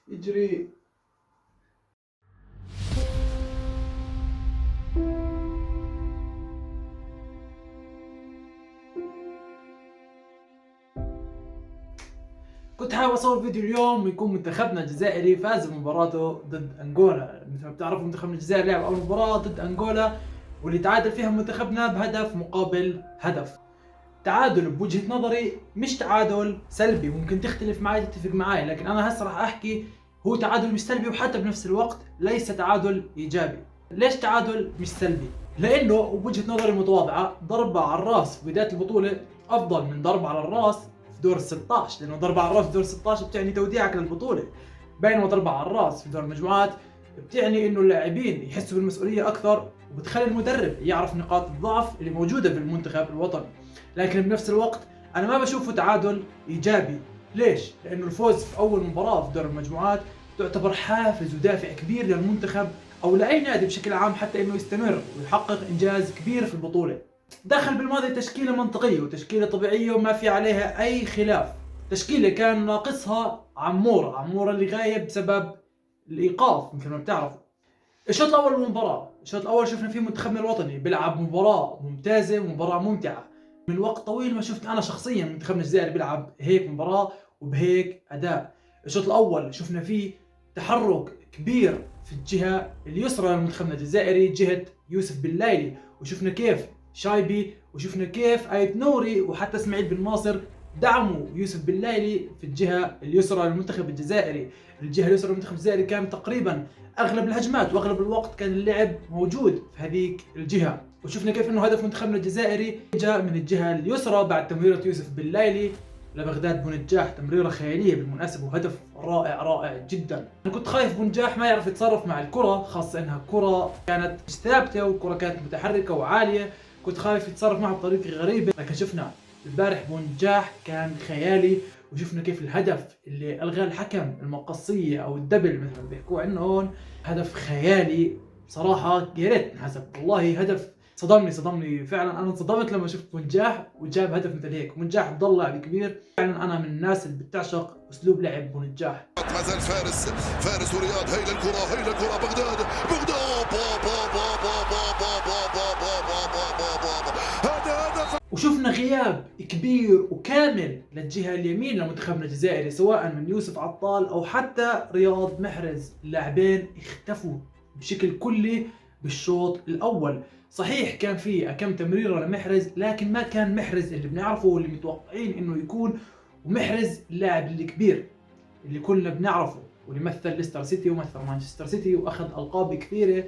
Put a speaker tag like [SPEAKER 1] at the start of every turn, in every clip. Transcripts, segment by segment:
[SPEAKER 1] يجري. كنت حابب اصور فيديو اليوم ويكون منتخبنا الجزائري فاز بمباراته ضد انغولا. مثل ما بتعرفوا منتخبنا الجزائري لعب اول مباراة ضد انغولا واللي تعادل فيها منتخبنا بهدف مقابل هدف. تعادل بوجهة نظري مش تعادل سلبي، ممكن تختلف معي تتفق معي، لكن انا هسه راح احكي هو تعادل مش سلبي وحتى بنفس الوقت ليس تعادل ايجابي. ليش تعادل مش سلبي؟ لانه بوجهة نظري المتواضعة ضربة على الراس في بداية البطولة افضل من ضربة على الراس في دور ال 16، لانه ضربة على الراس في دور ال 16 بتعني توديعك للبطولة، بينما ضربة على الراس في دور المجموعات بتعني انه اللاعبين يحسوا بالمسؤولية اكثر وبتخلي المدرب يعرف نقاط الضعف اللي موجودة في المنتخب الوطني. لكن بنفس الوقت انا ما بشوفه تعادل ايجابي. ليش؟ لانه الفوز في اول مباراة في دور المجموعات تعتبر حافز ودافع كبير للمنتخب او لاي نادي بشكل عام حتى انه يستمر ويحقق انجاز كبير في البطولة. دخل بالماضي تشكيلة منطقية وتشكيلة طبيعية وما في عليها اي خلاف. تشكيلة كان ناقصها عمورة اللي غايب بسبب الايقاف مثل ما بتعرفوا. الشوط الاول من المباراة، الشوط الاول شفنا فيه منتخبنا الوطني بيلعب مباراة ممتازة ومباراة ممتعة. من وقت طويل ما شفت انا شخصيا منتخبنا الجزائري بيلعب هيك مباراة وبهيك اداء. الشوط الاول شفنا فيه تحرك كبير في الجهة اليسرى لمنتخبنا الجزائري جهة يوسف بلايلي، وشفنا كيف شايبي وشفنا كيف آيت نوري وحتى اسماعيل بن ناصر دعموا يوسف بلايلي في الجهة اليسرى للمنتخب الجزائري. الجهة اليسرى للمنتخب الجزائري كان تقريبا اغلب الهجمات واغلب الوقت كان اللعب موجود في هذيك الجهة، وشفنا كيف انه هدف منتخبنا الجزائري جاء من الجهة اليسرى بعد تمريرة يوسف بلايلي لبغداد بونجاح. تمريرة خيالية بالمناسبة وهدف رائع جدا. انا كنت خايف بونجاح ما يعرف يتصرف مع الكرة، خاصة انها كرة كانت مش ثابتة والكرة كانت متحركة وعالية، كنت خايف يتصرف معها بطريقة غريبة. لكن شفنا البارح بونجاح كان خيالي، وشفنا كيف الهدف اللي الغى الحكم المقصية او الدبل مثل ما بيحكوا عنه هون هدف خيالي صراحة. يا ريت انحسب، والله هدف صدمني فعلا. انا انصدمت لما شفت بونجاح وجاب هدف مثل هيك. بونجاح بضل لاعب كبير فعلا، انا من الناس اللي بتعشق اسلوب لعب بونجاح.
[SPEAKER 2] ما زال فارس ورياض. هيل الكرة بغداد هذا هدف.
[SPEAKER 1] وشفنا غياب كبير وكامل للجهة اليمين لمنتخبنا الجزائري سواء من يوسف عطال او حتى رياض محرز. اللاعبين اختفوا بشكل كلي بالشوط الاول. صحيح كان في كم تمريرة لمحرز لكن ما كان محرز اللي بنعرفه واللي متوقعين انه يكون، ومحرز اللاعب الكبير اللي كلنا بنعرفه واللي مثل ليستر سيتي ومثل مانشستر سيتي واخذ القاب كثيرة،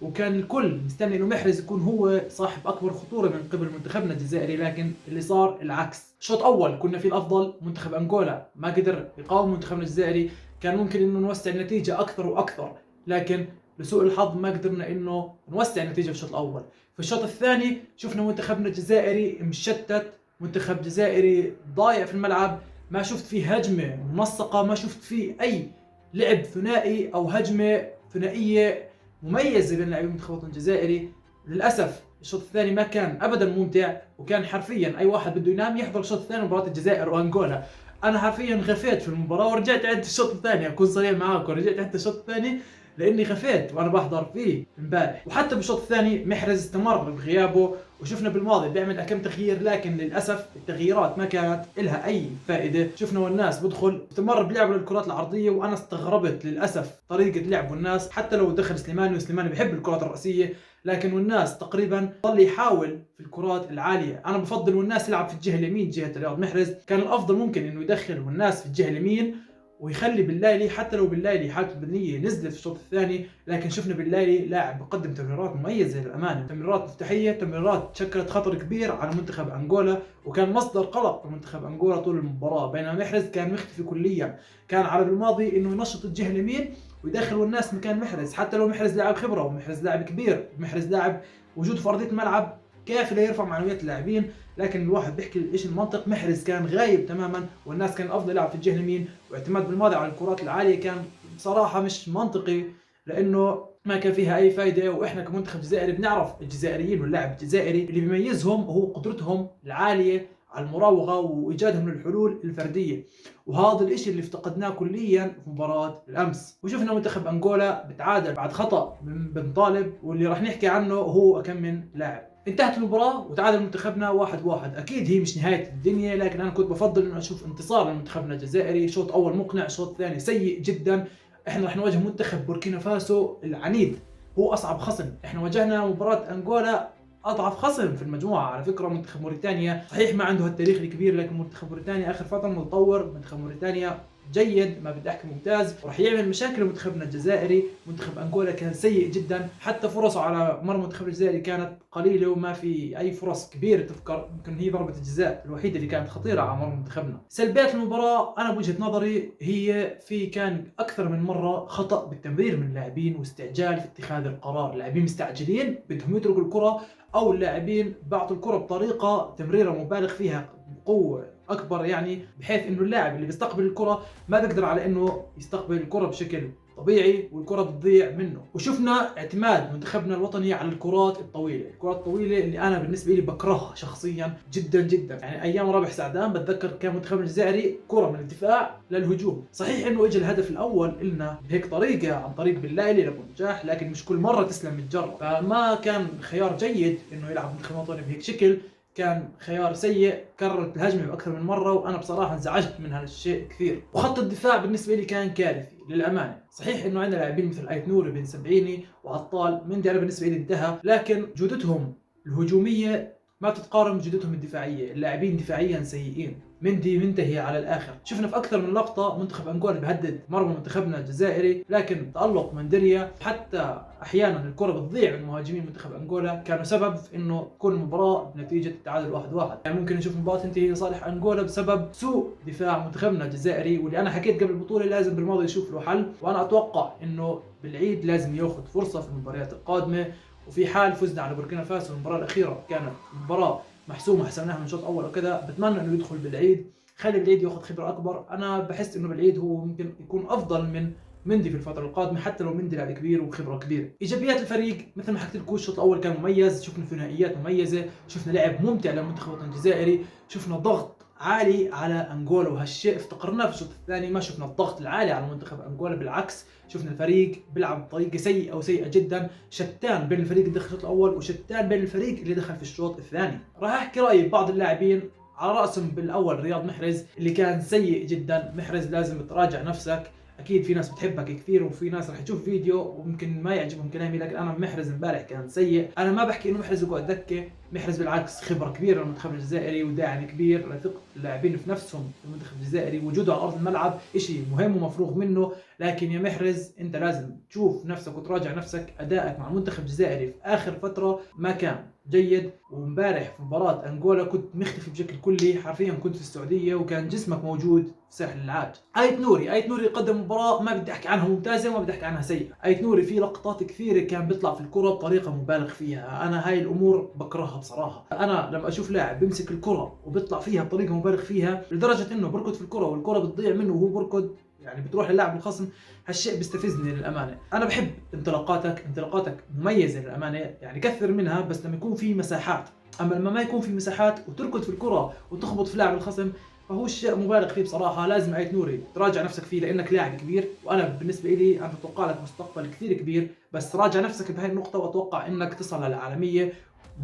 [SPEAKER 1] وكان الكل مستني انه محرز يكون هو صاحب اكبر خطوره من قبل منتخبنا الجزائري، لكن اللي صار العكس. الشوط الاول كنا فيه الافضل، منتخب انغولا ما قدر يقاوم منتخبنا الجزائري، كان ممكن انه نوسع النتيجه اكثر واكثر، لكن لسوء الحظ ما قدرنا انه نوسع النتيجه في الشوط الاول. في الشوط الثاني شفنا منتخبنا الجزائري مشتت، منتخب جزائري ضايع في الملعب، ما شفت فيه هجمه منسقه، ما شفت فيه اي لعب ثنائي او هجمه ثنائيه مميزه بين لاعبين المنتخب الوطني الجزائري. للاسف الشوط الثاني ما كان ابدا ممتع، وكان حرفيا اي واحد بده ينام يحضر الشوط الثاني مباراه الجزائر وانغولا. انا حرفيا غفيت في المباراه ورجعت عدت الشوط الثاني، اكون صريح معاكم رجعت عدت الشوط الثاني لاني غفيت وانا بحضر فيه امبارح. وحتى بالشوط الثاني محرز استمر بغيابه، وشفنا بالماضي بيعمل كم تغيير لكن للاسف التغييرات ما كانت لها اي فائده. شفنا والناس بدخل استمر بلعبوا للكرات العرضيه، وانا استغربت للاسف طريقه لعب الناس، حتى لو دخل سليماني وسليماني بيحب الكرات الراسيه، لكن والناس تقريبا ضل يحاول في الكرات العاليه. انا بفضل والناس يلعب في الجهه اليمين جهه رياض محرز، كان الافضل ممكن انه يدخل والناس في الجهه اليمين ويخلي بلايلي، حتى لو بلايلي حالته البدنيه نزلت في الشوط الثاني، لكن شفنا بلايلي لاعب بقدم تمريرات مميزه للامانه، تمريرات مفتاحيه، تمريرات شكلت خطر كبير على منتخب انغولا، وكان مصدر قلق لمنتخب انغولا طول المباراه. بينما محرز كان مختفي كليا، كان على بالماضي انه ينشط الجهه اليمين ويدخل الناس مكان محرز، حتى لو محرز لاعب خبره ومحرز لاعب كبير، محرز لاعب وجود في ارضيه الملعب كافي ليرفع معنويات اللاعبين، لكن الواحد بيحكي ايش المنطق. محرز كان غايب تماما، والناس كان الافضل يلعب في الجهه اليمين، واعتماد بالماضي على الكرات العاليه كان بصراحه مش منطقي لانه ما كان فيها اي فايده. واحنا كمنتخب جزائري بنعرف الجزائريين واللاعب الجزائري اللي بيميزهم هو قدرتهم العاليه على المراوغه وايجادهم للحلول الفرديه، وهذا الاشي اللي افتقدناه كليا في مباراه الامس. وشفنا منتخب انغولا بتعادل بعد خطا من بن طالب، واللي راح نحكي عنه هو كم من لاعب. انتهت المباراة وتعادل منتخبنا 1-1. اكيد هي مش نهاية الدنيا، لكن انا كنت بفضل انه اشوف انتصار لمنتخبنا الجزائري. شوط اول مقنع، شوط ثاني سيء جدا. احنا رح نواجه منتخب بوركينا فاسو العنيد، هو اصعب خصم. احنا واجهنا مباراة انغولا اضعف خصم في المجموعة على فكرة. منتخب موريتانيا صحيح ما عنده التاريخ الكبير، لكن منتخب موريتانيا اخر فترة متطور. منتخب موريتانيا جيد، ما بدي احكي ممتاز، وراح يعمل مشاكل لمنتخبنا الجزائري. منتخب انغولا كان سيء جدا، حتى فرصه على مرمى المنتخب الجزائري كانت قليله وما في اي فرص كبيره تذكر. يمكن هي ضربه الجزاء الوحيده اللي كانت خطيره على مرمى منتخبنا. سلبيات المباراه انا بوجهه نظري هي كان اكثر من مره خطا بالتمرير من اللاعبين واستعجال في اتخاذ القرار. اللاعبين مستعجلين بدهم يتركوا الكره، او اللاعبين بعطوا الكره بطريقه تمريره مبالغ فيها بقوه اكبر، يعني بحيث انه اللاعب اللي بيستقبل الكره ما بيقدر على انه يستقبل الكره بشكل طبيعي والكره بتضيع منه. وشفنا اعتماد منتخبنا الوطني على الكرات الطويله، الكرات الطويله اللي انا بالنسبه لي بكرهها شخصيا جدا جدا. يعني ايام رابح سعدان بتذكر كان منتخبنا الجزائري كره من الدفاع للهجوم. صحيح انه اجى الهدف الاول لنا بهيك طريقه عن طريق باللايلي لابو نجاح، لكن مش كل مره تسلم الجره، فما كان خيار جيد انه يلعب منتخب الوطني بهيك شكل. كان خيار سيء، كررت الهجمه باكثر من مره، وانا بصراحه انزعجت من هذا الشيء كثير. وخط الدفاع بالنسبه لي كان كارثي للامانه. صحيح انه عندنا لاعبين مثل ايت نوري بن سبعيني وعطال مندي، انا بالنسبه لي انتهى، لكن جودتهم الهجوميه ما تتقارن بجودتهم الدفاعيه. اللاعبين دفاعيا سيئين، مندي منتهي على الاخر. شفنا في اكثر من لقطه منتخب انغولا بهدد مرمى منتخبنا الجزائري، لكن تالق مندريا حتى احيانا الكره بتضيع من مهاجمين منتخب انغولا كانوا سبب في انه تكون المباراه بنتيجه التعادل 1-1. يعني ممكن نشوف المباراه تنتهي لصالح انغولا بسبب سوء دفاع منتخبنا الجزائري، واللي انا حكيت قبل البطوله لازم بالماضي يشوف له حل. وانا اتوقع انه بالعيد لازم ياخذ فرصه في المباريات القادمه. وفي حال فزنا على بوركينا فاسو المباراه الاخيره كانت مباراه محسومه حسمناها من شوط اول وكذا، بتمنى انه يدخل بالعيد، خلي بالعيد ياخذ خبره اكبر. انا بحس انه بالعيد هو ممكن يكون افضل من مندي في الفتره القادمه، حتى لو مندي لاعب كبير وخبره كبيره. ايجابيات الفريق مثل ما حكيت لكم، الشوط الاول كان مميز، شفنا ثنائيات مميزه، شفنا لعب ممتع للمنتخب الوطني الجزائري، شفنا ضغط عالي على انغولا، وهالشيء افتقرناه في الشوط الثاني. ما شفنا الضغط العالي على منتخب انغولا، بالعكس شفنا الفريق بيلعب بطريقه سيئه او سيئه جدا. شتان بين الفريق اللي دخل الشوط الاول وشتان بين الفريق اللي دخل في الشوط الثاني. راح احكي رايي ببعض اللاعبين، على راسهم بالاول رياض محرز اللي كان سيء جدا. محرز لازم تراجع نفسك. اكيد في ناس بتحبك كثير، وفي ناس رح تشوف فيديو وممكن ما يعجبهم كلامي، لكن انا محرز امبارح كان سيء. انا ما بحكي انه محرز يقعد دكه، محرز بالعكس خبره كبيره للمنتخب الجزائري وداعم كبير لثقه اللاعبين في نفسهم في المنتخب الجزائري. وجوده على ارض الملعب شيء مهم ومفروغ منه، لكن يا محرز انت لازم تشوف نفسك وتراجع نفسك. ادائك مع المنتخب الجزائري في اخر فتره ما كان جيد، وامبارح في مباراه انغولا كنت مختفي بشكل كلي، حرفيا كنت في السعوديه وكان جسمك موجود في ساحل العاج. ايت نوري قدم مباراه ما بدي احكي عنها ممتازه وما بدي احكي عنها سيئه. ايت نوري في لقطات كثيره كان بيطلع في الكره بطريقه مبالغ فيها، انا هاي الامور بكرهها بصراحه. انا لما اشوف لاعب بيمسك الكره وبيطلع فيها بطريقه مبالغ فيها لدرجه انه بركض في الكره والكره بتضيع منه وهو بركض، يعني بتروح للاعب الخصم، هالشيء بيستفزني للامانه. انا بحب انطلاقاتك مميزه للامانه، يعني كثر منها بس لما يكون في مساحات. اما لما ما يكون في مساحات وتركض في الكره وتخبط في لاعب الخصم فهو الشيء مبالغ فيه بصراحه. لازم ايت نوري تراجع نفسك فيه لانك لاعب كبير، وانا بالنسبه لي انا بتوقع لك مستقبل كثير كبير، بس راجع نفسك بهاي النقطه واتوقع انك تصل للعالميه.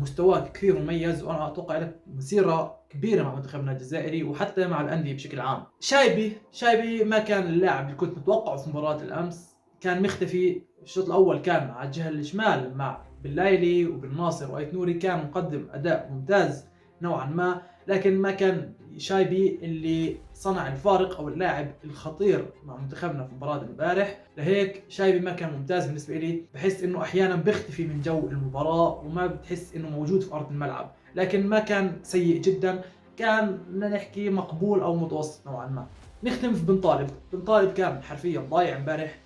[SPEAKER 1] مستواك كثير مميز، وانا اتوقع لك مسيره كبيره مع منتخبنا الجزائري وحتى مع الانديه بشكل عام. شايبي ما كان اللاعب اللي كنت متوقعه في مباراه الامس، كان مختفي. الشوط الاول كان على الجهه الشمال مع باللايلي وبالناصر وايت نوري، كان مقدم اداء ممتاز نوعا ما، لكن ما كان شايبي اللي صنع الفارق او اللاعب الخطير مع منتخبنا في مباراه امبارح. لهيك شايبي ما كان ممتاز بالنسبه لي. بحس انه احيانا بيختفي من جو المباراه وما بتحس انه موجود في ارض الملعب، لكن ما كان سيء جدا، كان بدنا نحكي مقبول او متوسط نوعا ما. نختم في بن طالب كان حرفيا ضايع امبارح.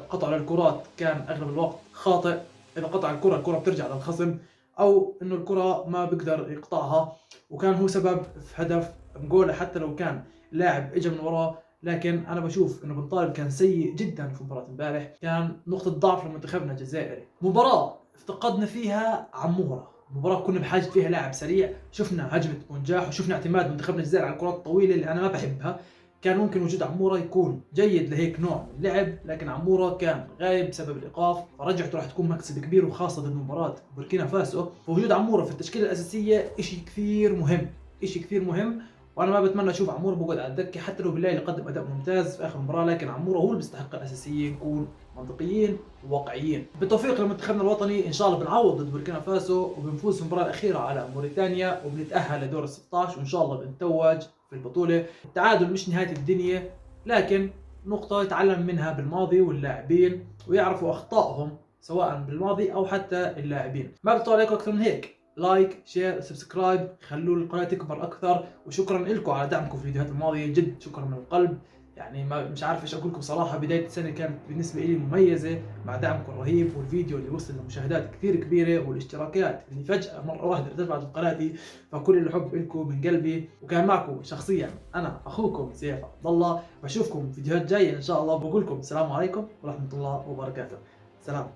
[SPEAKER 1] قطع للكرات كان اغلب الوقت خاطئ، اذا قطع الكره بترجع للخصم، او انه الكره ما بيقدر يقطعها، وكان هو سبب في هدف انغولا. حتى لو كان لاعب اجى من وراه لكن انا بشوف انه بن طالب كان سيء جدا في مباراه امبارح، كان نقطه ضعف لمنتخبنا الجزائري. مباراه افتقدنا فيها عموره، مباراة كنا بحاجة فيها لاعب سريع، شفنا هجمة ونجاح وشفنا اعتماد منتخبنا الجزائري على الكرات الطويلة اللي أنا ما بحبها. كان ممكن وجود عمورة يكون جيد لهيك نوع من اللعب، لكن عمورة كان غايب بسبب الإيقاف، فرجعته راح تكون مكسب كبير، وخاصة ضد مباراة بوركينا فاسو. فوجود عمورة في التشكيلة الأساسية إشي كثير مهم، إشي كثير مهم. وانا ما بتمنى اشوف عمور بقعد على الدكه، حتى لو بالله قدم اداء ممتاز في اخر مباراه، لكن عمور هو اللي بيستحق الاساسيه. نكون منطقيين وواقعيين. بالتوفيق لمنتخبنا الوطني، ان شاء الله بنعوض ضد بوركينا فاسو وبنفوز في المباراه الاخيره على موريتانيا وبنتاهل لدور ال 16، وان شاء الله بنتوج في البطوله. التعادل مش نهايه الدنيا، لكن نقطه يتعلم منها بالماضي واللاعبين ويعرفوا اخطائهم سواء بالماضي او حتى اللاعبين. ما بطول عليكم اكثر من هيك، لايك شير سبسكرايب، خلوا القناة تكبر أكثر. وشكرا لكم على دعمكم في الفيديوهات الماضية، جد شكرا من القلب. يعني ما مش عارف ايش اقول لكم صراحة، بداية السنة كانت بالنسبة لي مميزة مع دعمكم الرهيب، والفيديو اللي وصل لمشاهدات كثير كبيرة، والاشتراكات اللي فجأة مرة واحدة ارتفعت في قناتي. فكل الحب لكم من قلبي، وكان معكم شخصيا أنا أخوكم سيف عبد الله. بشوفكم فيديوهات جاية إن شاء الله. بقول لكم السلام عليكم ورحمة الله وبركاته. سلام.